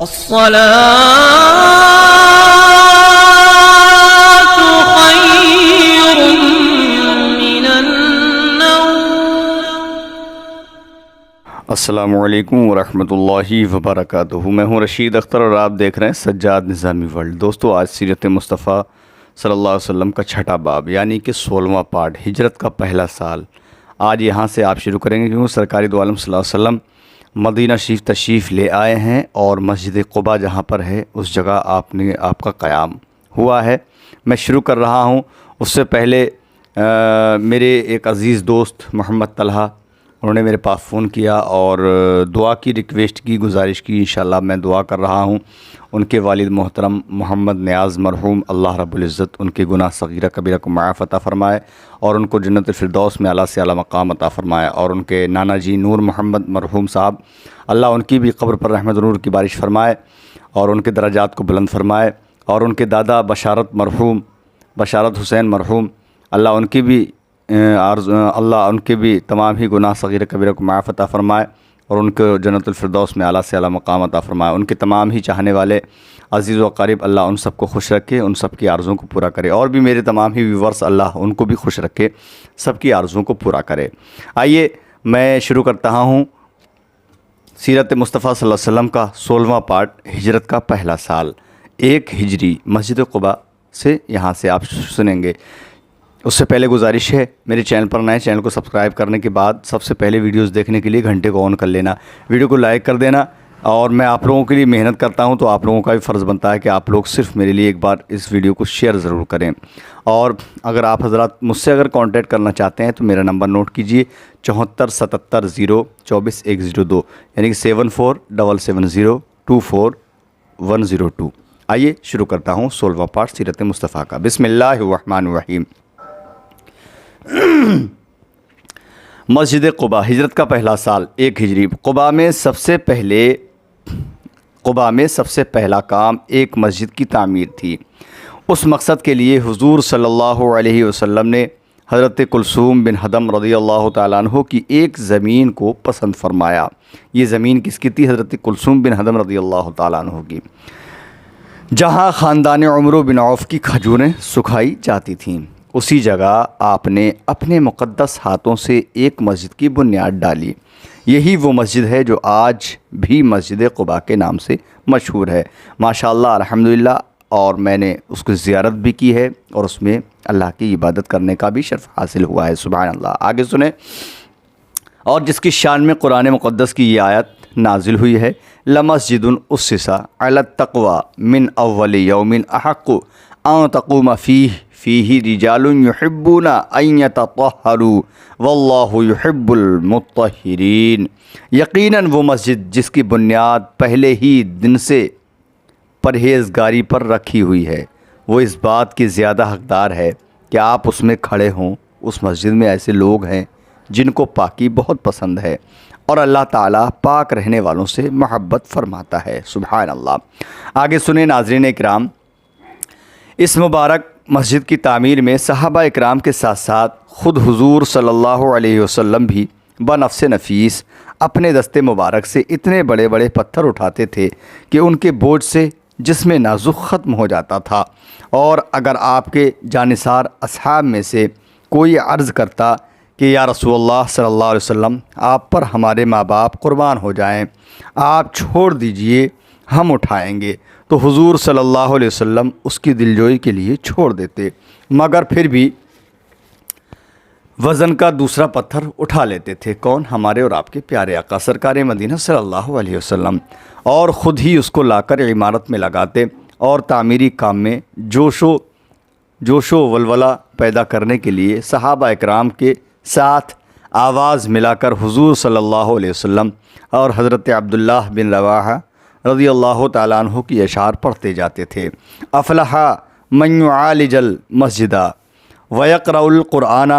الصلاة خير من النوم۔ السلام علیکم ورحمۃ اللہ وبرکاتہ۔ میں ہوں رشید اختر اور آپ دیکھ رہے ہیں سجاد نظامی ورلڈ۔ دوستو، آج سیرت مصطفیٰ صلی اللہ علیہ وسلم کا چھٹا باب یعنی کہ 16واں پارٹ، ہجرت کا پہلا سال، آج یہاں سے آپ شروع کریں گے، کیونکہ سرکاری دو عالم صلی اللہ علیہ وسلم مدینہ شریف تشریف لے آئے ہیں اور مسجد قباء جہاں پر ہے اس جگہ آپ کا قیام ہوا ہے۔ میں شروع کر رہا ہوں، اس سے پہلے میرے ایک عزیز دوست محمد طلحہ، انہوں نے میرے پاس فون کیا اور دعا کی ریکویسٹ کی، گزارش کی۔ انشاءاللہ میں دعا کر رہا ہوں ان کے والد محترم محمد نیاز مرحوم، اللہ رب العزت ان کے گناہ صغیرہ کبیرہ کو معاف عطا فرمائے اور ان کو جنت الفردوس میں اعلیٰ سے اعلیٰ مقام عطا فرمائے، اور ان کے نانا جی نور محمد مرحوم صاحب، اللہ ان کی بھی قبر پر رحمت نور کی بارش فرمائے اور ان کے درجات کو بلند فرمائے، اور ان کے دادا بشارت حسین مرحوم، اللہ ان کی بھی تمام ہی گناہ صغیرہ کبیرہ کو معاف عطا فرمائے اور ان کو جنت الفردوس میں اعلیٰ سے اعلیٰ مقام عطا فرمائے۔ ان کے تمام ہی چاہنے والے عزیز و قریب، اللہ ان سب کو خوش رکھے، ان سب کی آرزوؤں کو پورا کرے، اور بھی میرے تمام ہی ویورز، اللہ ان کو بھی خوش رکھے، سب کی آرزوؤں کو پورا کرے۔ آئیے میں شروع کرتا ہوں سیرت مصطفیٰ صلی اللہ علیہ وسلم کا 16واں پارٹ، ہجرت کا پہلا سال، 1 ہجری، مسجد قباء سے یہاں سے آپ سنیں گے۔ اس سے پہلے گزارش ہے، میرے چینل پر نئے، چینل کو سبسکرائب کرنے کے بعد سب سے پہلے ویڈیوز دیکھنے کے لیے گھنٹے کو آن کر لینا، ویڈیو کو لائک کر دینا، اور میں آپ لوگوں کے لیے محنت کرتا ہوں تو آپ لوگوں کا بھی فرض بنتا ہے کہ آپ لوگ صرف میرے لیے ایک بار اس ویڈیو کو شیئر ضرور کریں۔ اور اگر آپ حضرات مجھ سے کانٹیکٹ کرنا چاہتے ہیں تو میرا نمبر نوٹ کیجئے، 7477024102، یعنی کہ 7477024102۔ آئیے شروع کرتا ہوں 16واں پارٹ سیرت مصطفیٰ کا۔ بسم اللہ الرحمن الرحیم۔ مسجد قباء، ہجرت کا پہلا سال، 1 ہجری۔ قباء میں سب سے پہلا کام ایک مسجد کی تعمیر تھی۔ اس مقصد کے لیے حضور صلی اللہ علیہ وسلم نے حضرت کلثوم بن ہدم رضی اللہ تعالیٰ عنہ کی ایک زمین کو پسند فرمایا۔ یہ زمین کس کی تھی؟ حضرت کلثوم بن ہدم رضی اللہ تعالیٰ عنہ کی، جہاں خاندان عمرو بن عوف کی کھجوریں سکھائی جاتی تھیں۔ اسی جگہ آپ نے اپنے مقدس ہاتھوں سے ایک مسجد کی بنیاد ڈالی۔ یہی وہ مسجد ہے جو آج بھی مسجد قباء کے نام سے مشہور ہے، ماشاءاللہ الحمدللہ، اور میں نے اس کی زیارت بھی کی ہے اور اس میں اللہ کی عبادت کرنے کا بھی شرف حاصل ہوا ہے، سبحان اللہ۔ آگے سنیں، اور جس کی شان میں قرآن مقدس کی یہ آیت نازل ہوئی ہے، لَمَسْجِدٌ أُسِّسَ عَلَى التَّقْوَى مِنْ أَوَّلِ يَوْمٍ أَحَقُّ أَن تَقُومَ فِيهِ رِجَالٌ يُحِبُّونَ أَن يَتَطَهَّرُوا وَاللَّهُ يُحِبُّ الْمُطَّهِّرِينَ۔ یقیناً وہ مسجد جس کی بنیاد پہلے ہی دن سے پرہیزگاری پر رکھی ہوئی ہے، وہ اس بات کی زیادہ حقدار ہے کہ آپ اس میں کھڑے ہوں۔ اس مسجد میں ایسے لوگ ہیں جن کو پاکی بہت پسند ہے، اور اللہ تعالیٰ پاک رہنے والوں سے محبت فرماتا ہے، سبحان اللہ۔ آگے سنیں ناظرین اکرام، اس مبارک مسجد کی تعمیر میں صحابہ اکرام کے ساتھ ساتھ خود حضور صلی اللہ علیہ وسلم بھی بنفس نفیس اپنے دستے مبارک سے اتنے بڑے بڑے پتھر اٹھاتے تھے کہ ان کے بوجھ سے جسم نازک ختم ہو جاتا تھا، اور اگر آپ کے جانثار اصحاب میں سے کوئی عرض کرتا کہ یا رسول اللہ صلی اللہ علیہ وسلم، آپ پر ہمارے ماں باپ قربان ہو جائیں، آپ چھوڑ دیجئے، ہم اٹھائیں گے، تو حضور صلی اللہ علیہ وسلم اس کی دلجوئی کے لیے چھوڑ دیتے، مگر پھر بھی وزن کا دوسرا پتھر اٹھا لیتے تھے۔ کون؟ ہمارے اور آپ کے پیارے آقا سرکار مدینہ صلی اللہ علیہ وسلم، اور خود ہی اس کو لا کر عمارت میں لگاتے اور تعمیری کام میں جوش و ولولہ پیدا کرنے کے لیے صحابہ اکرام کے ساتھ آواز ملا کر حضور صلی اللہ علیہ وسلم اور حضرت عبداللہ بن رواحہ رضی اللہ تعالیٰ عنہ کی اشعار پڑھتے جاتے تھے۔ افلح من یعالج المسجد ویقرأ القرآن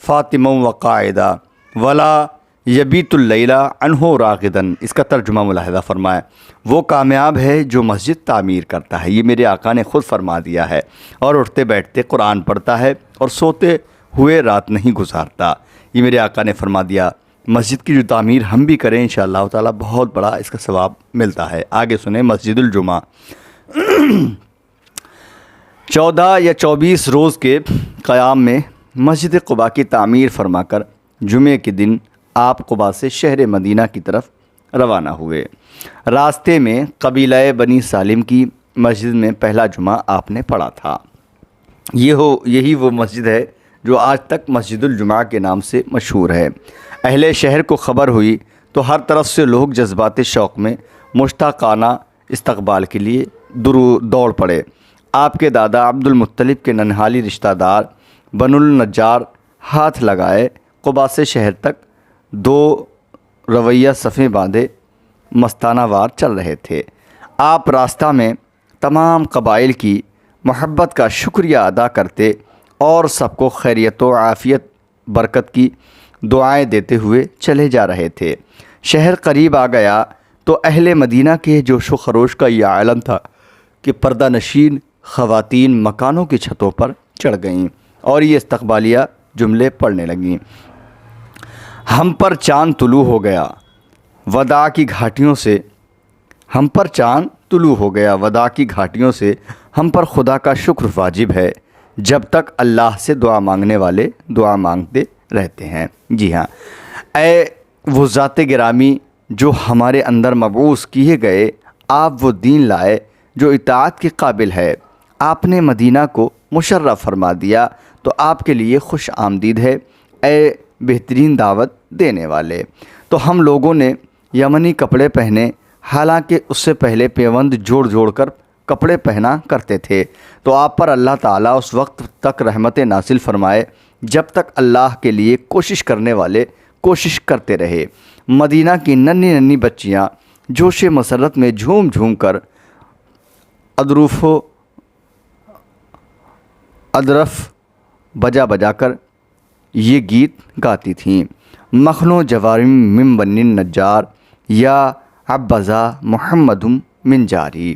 فاطما وقاعدہ ولا یبیت اللیل عنہ راغدن۔ اس کا ترجمہ ملاحظہ فرمائے، وہ کامیاب ہے جو مسجد تعمیر کرتا ہے، یہ میرے آقا نے خود فرما دیا ہے، اور اٹھتے بیٹھتے قرآن پڑھتا ہے اور سوتے ہوئے رات نہیں گزارتا، یہ میرے آقا نے فرما دیا۔ مسجد کی جو تعمیر ہم بھی کریں انشاءاللہ تعالی بہت بڑا اس کا ثواب ملتا ہے۔ آگے سنیں مسجد الجمعہ۔ 14 یا 24 روز کے قیام میں مسجد قباء کی تعمیر فرما کر جمعے کے دن آپ قباء سے شہر مدینہ کی طرف روانہ ہوئے۔ راستے میں قبیلہ بنی سالم کی مسجد میں پہلا جمعہ آپ نے پڑھا تھا۔ یہی وہ مسجد ہے جو آج تک مسجد الجمعہ کے نام سے مشہور ہے۔ اہل شہر کو خبر ہوئی تو ہر طرف سے لوگ جذبات شوق میں مشتاقانہ استقبال کے لیے دوڑ پڑے۔ آپ کے دادا عبد المطلب کے ننہالی رشتہ دار بنو النجار ہاتھ لگائے قباء سے شہر تک 2 رویہ صفیں باندھے مستانہ وار چل رہے تھے۔ آپ راستہ میں تمام قبائل کی محبت کا شکریہ ادا کرتے اور سب کو خیریت و عافیت برکت کی دعائیں دیتے ہوئے چلے جا رہے تھے۔ شہر قریب آ گیا تو اہل مدینہ کے جوش و خروش کا یہ عالم تھا کہ پردہ نشین خواتین مکانوں کی چھتوں پر چڑھ گئیں اور یہ استقبالیہ جملے پڑھنے لگیں۔ ہم پر چاند طلوع ہو گیا وداع کی گھاٹیوں سے، ہم پر چاند طلوع ہو گیا وداع کی گھاٹیوں سے، ہم پر خدا کا شکر واجب ہے جب تک اللہ سے دعا مانگنے والے دعا مانگتے رہتے ہیں۔ جی ہاں، اے وہ ذات گرامی جو ہمارے اندر مبعوث کیے گئے، آپ وہ دین لائے جو اطاعت کے قابل ہے۔ آپ نے مدینہ کو مشرف فرما دیا تو آپ کے لیے خوش آمدید ہے اے بہترین دعوت دینے والے۔ تو ہم لوگوں نے یمنی کپڑے پہنے، حالانکہ اس سے پہلے پیوند جوڑ کر کپڑے پہنا کرتے تھے، تو آپ پر اللہ تعالیٰ اس وقت تک رحمت نازل فرمائے جب تک اللہ کے لیے کوشش کرنے والے کوشش کرتے رہے۔ مدینہ کی ننھی بچیاں جوش مسرت میں جھوم جھوم کر ادرف بجا کر یہ گیت گاتی تھیں۔ مخنو جوارم من بنی النجار یا عبزا محمد من جاری،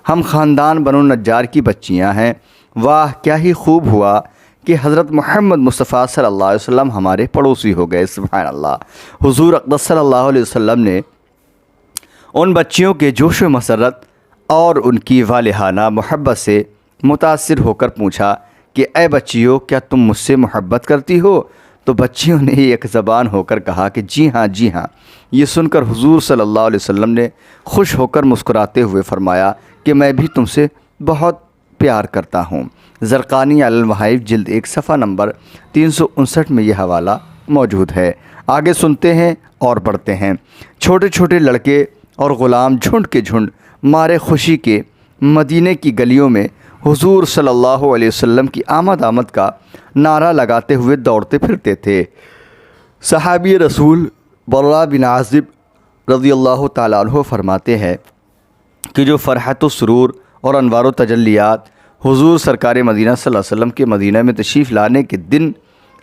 ہم خاندان بنو النجار کی بچیاں ہیں، واہ کیا ہی خوب ہوا کہ حضرت محمد مصطفیٰ صلی اللہ علیہ وسلم ہمارے پڑوسی ہو گئے۔ سبحان اللہ۔ حضور اقدس صلی اللہ علیہ وسلم نے ان بچیوں کے جوش و مسرت اور ان کی والہانہ محبت سے متاثر ہو کر پوچھا کہ اے بچیوں، کیا تم مجھ سے محبت کرتی ہو؟ تو بچیوں نے ایک زبان ہو کر کہا کہ جی ہاں جی ہاں۔ یہ سن کر حضور صلی اللہ علیہ وسلم نے خوش ہو کر مسکراتے ہوئے فرمایا کہ میں بھی تم سے بہت پیار کرتا ہوں۔ زرقانی علی المحائف جلد 1 صفحہ نمبر 359 میں یہ حوالہ موجود ہے۔ آگے سنتے ہیں اور پڑھتے ہیں۔ چھوٹے چھوٹے لڑکے اور غلام جھنڈ کے جھنڈ مارے خوشی کے مدینے کی گلیوں میں حضور صلی اللہ علیہ وسلم کی آمد کا نعرہ لگاتے ہوئے دوڑتے پھرتے تھے۔ صحابی رسول برا بن عازب رضی اللہ تعالیٰ عنہ فرماتے ہیں کہ جو فرحت و سرور اور انوار و تجلیات حضور سرکار مدینہ صلی اللہ علیہ وسلم کے مدینہ میں تشریف لانے کے دن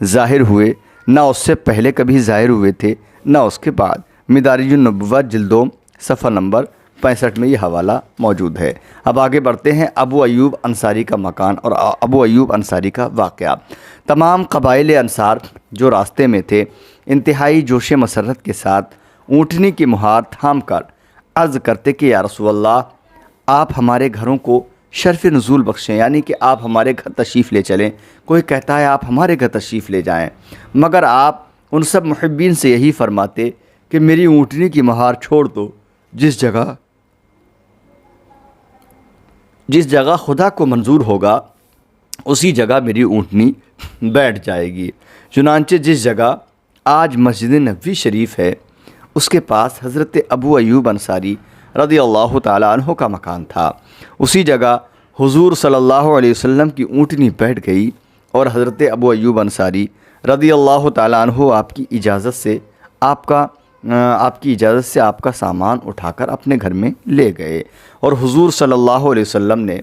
ظاہر ہوئے، نہ اس سے پہلے کبھی ظاہر ہوئے تھے نہ اس کے بعد۔ مدارج النبوہ جلد 2 صفحہ نمبر 65 میں یہ حوالہ موجود ہے۔ اب آگے بڑھتے ہیں ابو ایوب انصاری کا مکان اور ابو ایوب انصاری کا واقعہ۔ تمام قبائل انصار جو راستے میں تھے انتہائی جوش مسرت کے ساتھ اونٹنی کی مہار تھام کر عرض کرتے کہ یا رسول اللہ، آپ ہمارے گھروں کو شرف نزول بخشیں، یعنی کہ آپ ہمارے گھر تشریف لے چلیں۔ کوئی کہتا ہے آپ ہمارے گھر تشریف لے جائیں، مگر آپ ان سب محبین سے یہی فرماتے کہ میری اونٹنی کی مہار چھوڑ دو، جس جگہ خدا کو منظور ہوگا اسی جگہ میری اونٹنی بیٹھ جائے گی۔ چنانچہ جس جگہ آج مسجد نبوی شریف ہے اس کے پاس حضرت ابو ایوب انصاری رضی اللہ تعالیٰ عنہ کا مکان تھا۔ اسی جگہ حضور صلی اللہ علیہ وسلم کی اونٹنی بیٹھ گئی اور حضرت ابو ایوب انصاری رضی اللہ تعالیٰ عنہ آپ کی اجازت سے آپ کا سامان اٹھا کر اپنے گھر میں لے گئے اور حضور صلی اللہ علیہ وسلم نے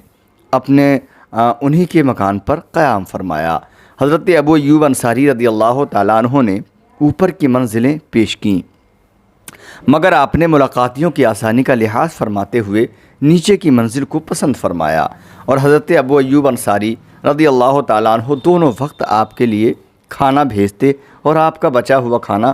انہی کے مکان پر قیام فرمایا۔ حضرت ابو ایوب انصاری رضی اللہ تعالیٰ عنہ نے اوپر کی منزلیں پیش کیں، مگر آپ نے ملاقاتیوں کی آسانی کا لحاظ فرماتے ہوئے نیچے کی منزل کو پسند فرمایا، اور حضرت ابو ایوب انصاری رضی اللہ تعالیٰ عنہ دونوں وقت آپ کے لیے کھانا بھیجتے اور آپ کا بچا ہوا کھانا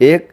1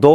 2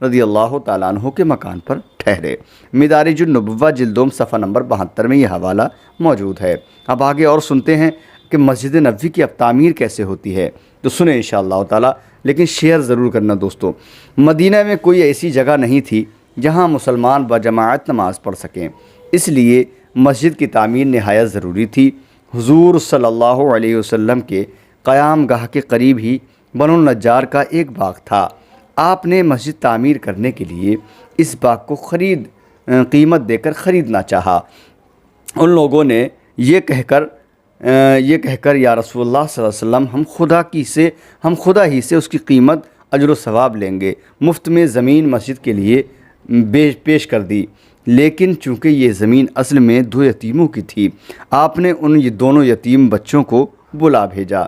رضی اللہ تعالیٰ عنہ کے مکان پر ٹھہرے۔ مدارج النبوہ جلد دوم صفحہ نمبر 72 میں یہ حوالہ موجود ہے۔ اب آگے اور سنتے ہیں کہ مسجد نبوی کی اب تعمیر کیسے ہوتی ہے، تو سنیں انشاءاللہ تعالیٰ، لیکن شیئر ضرور کرنا دوستو۔ مدینہ میں کوئی ایسی جگہ نہیں تھی جہاں مسلمان بجماعت نماز پڑھ سکیں، اس لیے مسجد کی تعمیر نہایت ضروری تھی۔ حضور صلی اللہ علیہ وسلم کے قیام گاہ کے قریب ہی بنو النجار کا ایک باغ تھا۔ آپ نے مسجد تعمیر کرنے کے لیے اس باغ کو قیمت دے کر خریدنا چاہا۔ ان لوگوں نے یہ کہہ کر یا رسول اللہ صلی اللہ علیہ وسلم ہم خدا ہی سے اس کی قیمت اجر و ثواب لیں گے، مفت میں زمین مسجد کے لیے پیش کر دی۔ لیکن چونکہ یہ زمین اصل میں 2 یتیموں کی تھی، آپ نے ان دونوں یتیم بچوں کو بلا بھیجا۔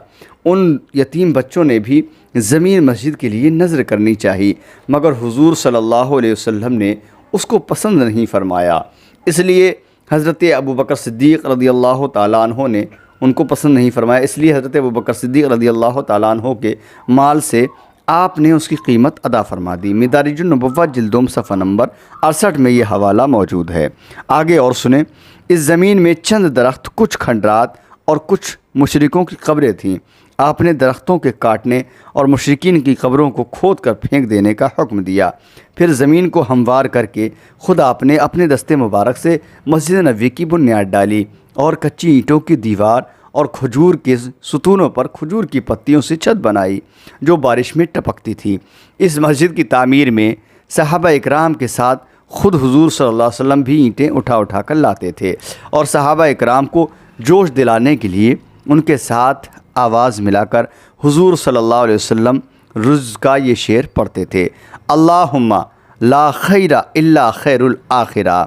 ان یتیم بچوں نے بھی زمین مسجد کے لیے نذر کرنی چاہی، مگر حضور صلی اللہ علیہ وسلم نے اس کو پسند نہیں فرمایا۔ اس لیے حضرت ابوبکر صدیق رضی اللہ تعالیٰ عنہ نے ان کو پسند نہیں فرمایا، اس لیے حضرت ابوبکر صدیق رضی اللہ تعالیٰ عنہ کے مال سے آپ نے اس کی قیمت ادا فرما دی۔ مدارج النبوہ جلد دوم صفحہ نمبر 68 میں یہ حوالہ موجود ہے۔ آگے اور سنیں، اس زمین میں چند درخت، کچھ کھنڈرات اور کچھ مشرکوں کی قبریں تھیں۔ آپ نے درختوں کے کاٹنے اور مشرکین کی قبروں کو کھود کر پھینک دینے کا حکم دیا۔ پھر زمین کو ہموار کر کے خود آپ نے اپنے دست مبارک سے مسجد نبوی کی بنیاد ڈالی اور کچی اینٹوں کی دیوار اور کھجور کے ستونوں پر کھجور کی پتیوں سے چھت بنائی جو بارش میں ٹپکتی تھی۔ اس مسجد کی تعمیر میں صحابہ اکرام کے ساتھ خود حضور صلی اللہ علیہ وسلم بھی اینٹیں اٹھا کر لاتے تھے، اور صحابہ اکرام کو جوش دلانے کے لیے ان کے ساتھ آواز ملا کر حضور صلی اللہ علیہ وسلم رز کا یہ شعر پڑھتے تھے: اللہم لا خیر الا خیر الآخرہ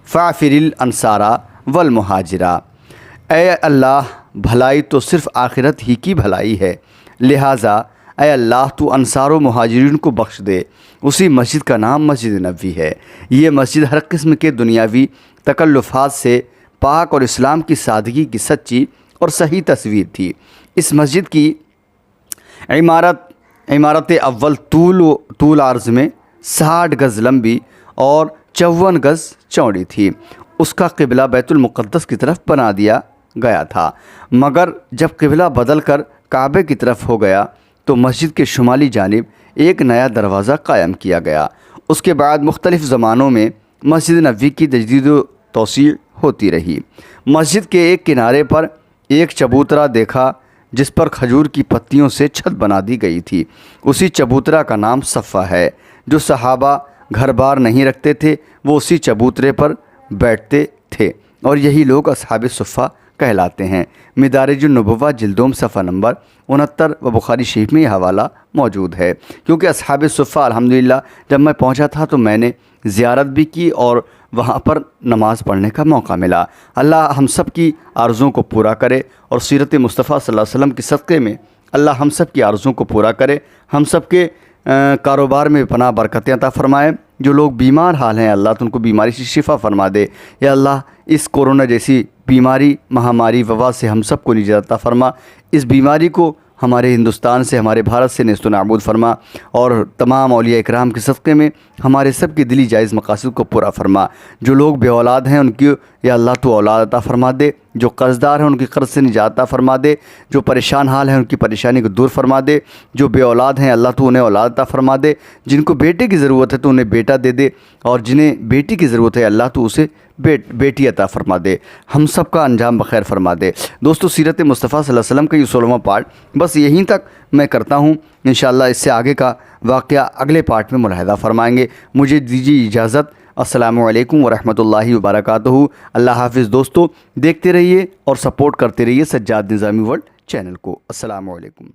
فاغفر الانصارا والمہاجرہ۔ اے اللہ، بھلائی تو صرف آخرت ہی کی بھلائی ہے، لہٰذا اے اللہ تو انصار و مہاجرین کو بخش دے۔ اسی مسجد کا نام مسجد نبوی ہے۔ یہ مسجد ہر قسم کے دنیاوی تکلفات سے پاک اور اسلام کی سادگی کی سچی اور صحیح تصویر تھی۔ اس مسجد کی عمارت اول طول عرض میں 60 گز لمبی اور 54 گز چوڑی تھی۔ اس کا قبلہ بیت المقدس کی طرف بنا دیا گیا تھا، مگر جب قبلہ بدل کر کعبے کی طرف ہو گیا تو مسجد کے شمالی جانب ایک نیا دروازہ قائم کیا گیا۔ اس کے بعد مختلف زمانوں میں مسجد نبوی کی تجدید و توسیع ہوتی رہی۔ مسجد کے ایک کنارے پر ایک چبوترا دیکھا جس پر کھجور کی پتیوں سے چھت بنا دی گئی تھی۔ اسی چبوترا کا نام صفہ ہے۔ جو صحابہ گھر بار نہیں رکھتے تھے وہ اسی چبوترے پر بیٹھتے تھے، اور یہی لوگ اصحاب صفہ کہلاتے ہیں۔ مدارج النبوہ جلد دوم صفحہ نمبر 69 و بخاری شریف میں یہ حوالہ موجود ہے۔ کیونکہ اصحاب صفہ الحمدللہ جب میں پہنچا تھا تو میں نے زیارت بھی کی اور وہاں پر نماز پڑھنے کا موقع ملا۔ اللہ ہم سب کی آرزوں کو پورا کرے، اور سیرت مصطفیٰ صلی اللہ علیہ وسلم کے صدقے میں اللہ ہم سب کی آرزوں کو پورا کرے، ہم سب کے کاروبار میں پناہ برکتیں عطا فرمائے۔ جو لوگ بیمار حال ہیں اللہ تو ان کو بیماری سے شفا فرما دے۔ یا اللہ اس کورونا جیسی بیماری، مہاماری، وبا سے ہم سب کو نجات عطا فرما۔ اس بیماری کو ہمارے ہندوستان سے، ہمارے بھارت سے نیست و نابود فرما، اور تمام اولیاء اکرام کے صدقے میں ہمارے سب کے دلی جائز مقاصد کو پورا فرما۔ جو لوگ بے اولاد ہیں ان کی یا اللہ تو اولاد عطا فرما دے، جو قرض دار ہیں ان کی قرض سے نجات عطا فرما دے، جو پریشان حال ہیں ان کی پریشانی کو دور فرما دے، جو بے اولاد ہیں اللہ تو انہیں اولاد عطا فرما دے، جن کو بیٹے کی ضرورت ہے تو انہیں بیٹا دے دے، اور جنہیں بیٹی کی ضرورت ہے اللہ تو اسے بیٹی عطا فرما دے، ہم سب کا انجام بخیر فرما دے۔ دوستو سیرت مصطفیٰ صلی اللہ علیہ وسلم کا یہ 16واں پارٹ بس یہیں تک میں کرتا ہوں، انشاءاللہ اس سے آگے کا واقعہ اگلے پارٹ میں ملاحظہ فرمائیں گے۔ مجھے دیجیے اجازت۔ السلام علیکم ورحمۃ اللہ وبرکاتہ۔ اللہ حافظ دوستو، دیکھتے رہیے اور سپورٹ کرتے رہیے سجاد نظامی ورلڈ چینل کو۔ السلام علیکم۔